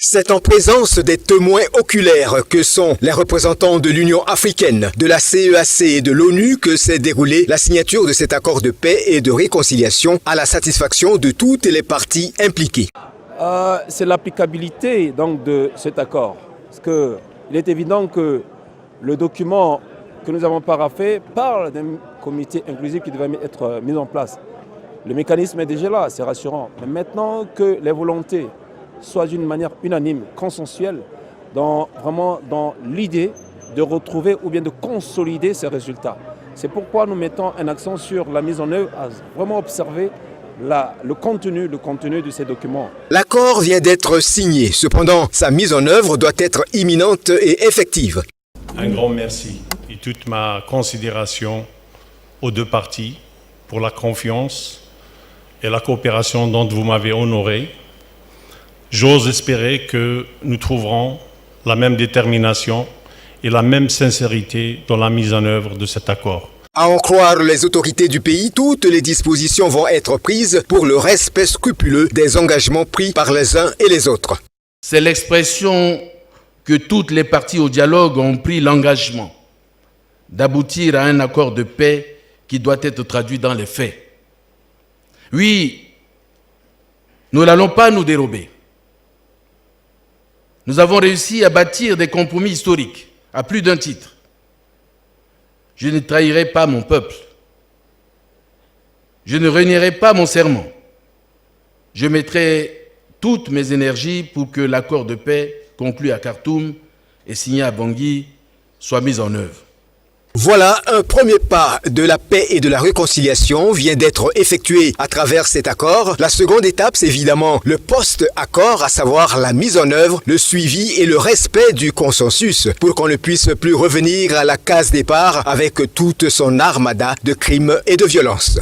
C'est en présence des témoins oculaires que sont les représentants de l'Union africaine, de la CEAC et de l'ONU que s'est déroulée la signature de cet accord de paix et de réconciliation à la satisfaction de toutes les parties impliquées. C'est l'applicabilité donc de cet accord. Parce qu'il est évident que le document que nous avons paraphé parle d'un comité inclusif qui devait être mis en place. Le mécanisme est déjà là, c'est rassurant. Mais maintenant que les volontés soient d'une manière unanime, consensuelle, vraiment dans l'idée de retrouver ou bien de consolider ces résultats. C'est pourquoi nous mettons un accent sur la mise en œuvre, à vraiment observer le contenu de ces documents. L'accord vient d'être signé, cependant sa mise en œuvre doit être imminente et effective. Un grand merci et toute ma considération aux deux parties pour la confiance et la coopération dont vous m'avez honoré. J'ose espérer que nous trouverons la même détermination et la même sincérité dans la mise en œuvre de cet accord. À en croire les autorités du pays, toutes les dispositions vont être prises pour le respect scrupuleux des engagements pris par les uns et les autres. C'est l'expression que toutes les parties au dialogue ont pris l'engagement d'aboutir à un accord de paix qui doit être traduit dans les faits. Oui, nous n'allons pas nous dérober. Nous avons réussi à bâtir des compromis historiques à plus d'un titre. Je ne trahirai pas mon peuple. Je ne renierai pas mon serment. Je mettrai toutes mes énergies pour que l'accord de paix conclu à Khartoum et signé à Bangui soit mis en œuvre. Voilà, un premier pas de la paix et de la réconciliation vient d'être effectué à travers cet accord. La seconde étape, c'est évidemment le post-accord, à savoir la mise en œuvre, le suivi et le respect du consensus pour qu'on ne puisse plus revenir à la case départ avec toute son armada de crimes et de violences.